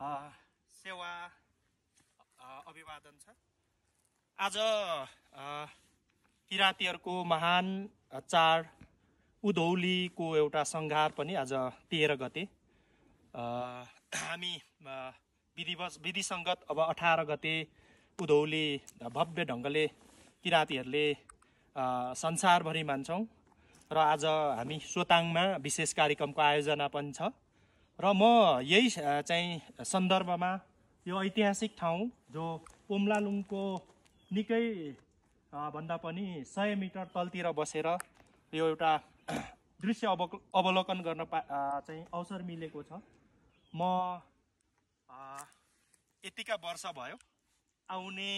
सेवा अभिवादन छ। आज किराँतीहरूको महान चाड उधौलीको एउटा संहार पनि आज 13 गते हामी विधिसङ्गत अब 18 गते उधौली भव्य ढङ्गले किराँतीहरूले संसारभरि मान्छौँ र आज हामी सोताङमा विशेष कार्यक्रमको आयोजना पनि छ र म यही चाहिँ सन्दर्भमा यो ऐतिहासिक ठाउँ जो पोम्लालुङको निकै भन्दा पनि 100 मिटर तलतिर बसेर यो एउटा दृश्य अवलोकन गर्न चाहिँ अवसर मिलेको छ। म यतिका वर्ष भयो आउने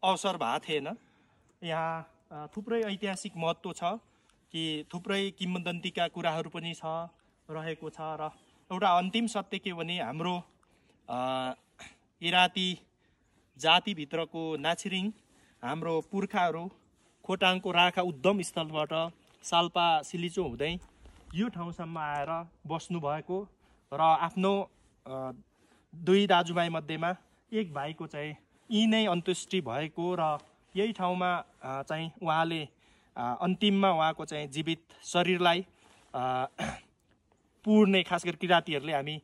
अवसर भएको थिएन। यहाँ थुप्रै ऐतिहासिक महत्त्व छ कि थुप्रै किंवदन्तीका कुराहरू पनि रहेको छ र एउटा अन्तिम सत्य के भने हाम्रो किराँती जातिभित्रको नाछिरिङ हाम्रो पुर्खाहरू खोटाङको राखा उद्गम स्थलबाट साल्पा सिलिचो हुँदै यो ठाउँसम्म आएर बस्नु भएको र आफ्नो दुई दाजुभाइ मध्येमा एक भाइको चाहिँ यी नै अन्त्येष्टि भएको र यही ठाउँमा चाहिँ उहाँले अन्तिममा उहाँको चाहिँ जीवित शरीरलाई पुर्ने, खास गरी किराँतीहरूले हामी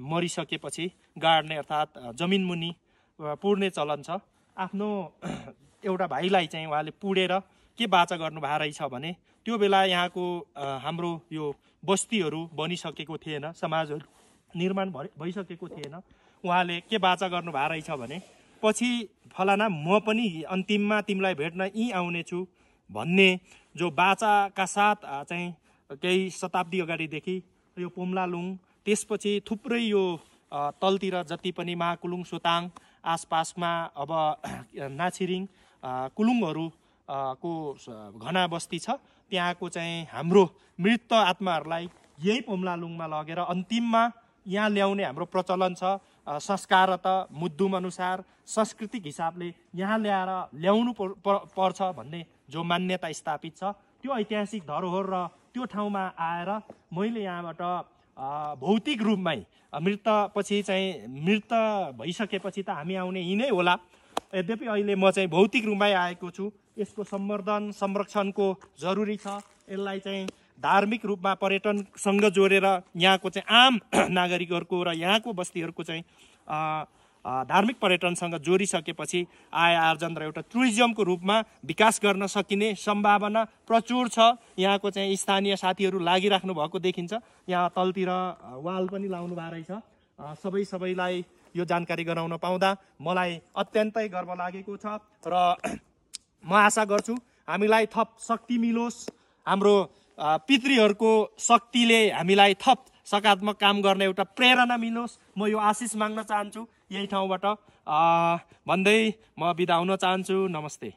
मरिसकेपछि गाड्ने अर्थात् जमिन मुनि पुर्ने चलन छ। आफ्नो एउटा भाइलाई चाहिँ उहाँले पुडेर के बाचा गर्नु भएको रहेछ भने त्यो बेला यहाँको हाम्रो यो बस्तीहरू बनिसकेको थिएन, समाजहरू निर्माण भइसकेको थिएन। उहाँले के बाचा गर्नु भएको रहेछ भने पछि फलाना म पनि अन्तिममा तिमीलाई भेट्न यहीँ आउनेछु भन्ने जो बाचाका साथ चाहिँ केही शताब्दी अगाडिदेखि यो पोम्लालुङ, त्यसपछि थुप्रै यो तलतिर जति पनि महाकुलुङ, सोताङ आसपासमा अब नाछिरिङ कुलुङहरू को घना बस्ती छ, त्यहाँको चाहिँ हाम्रो मृत आत्माहरूलाई यही पोम्लालुङमा लगेर अन्तिममा यहाँ ल्याउने हाम्रो प्रचलन छ। संस्कारत मुद्दुम अनुसार सांस्कृतिक हिसाबले यहाँ ल्याउनु पर्छ भन्ने जो मान्यता स्थापित छ, त्यो ऐतिहासिक धरोहर र त्यो ठाउँमा आएर मैले यहाँबाट भौतिक रूपमै मृत भइसकेपछि त हामी आउने यिनै होला। यद्यपि अहिले म चाहिँ भौतिक रूपमै आएको छु। यसको सम्वर्धन संरक्षणको जरुरी छ। यसलाई चाहिँ धार्मिक रूपमा पर्यटनसँग जोडेर यहाँको चाहिँ आम नागरिकहरूको र यहाँको बस्तीहरूको चाहिँ धार्मिक पर्यटनसँग जोडिसकेपछि आय आर्जन र एउटा टुरिज्मको रूपमा विकास गर्न सकिने सम्भावना प्रचुर छ। यहाँको चाहिँ स्थानीय साथीहरू लागिराख्नु भएको देखिन्छ। यहाँ तलतिर वाल पनि लाउनु भएको रहेछ। सबैलाई यो जानकारी गराउन पाउँदा मलाई अत्यन्तै गर्व लागेको छ र म आशा गर्छु हामीलाई थप शक्ति मिलोस्, हाम्रो पितृहरूको शक्तिले हामीलाई थप सकारात्मक काम गर्ने एउटा प्रेरणा मिलोस्। म यो आशिष माग्न चाहन्छु यही ठाउँबाट भन्दै म बिदा हुन चाहन्छु। नमस्ते।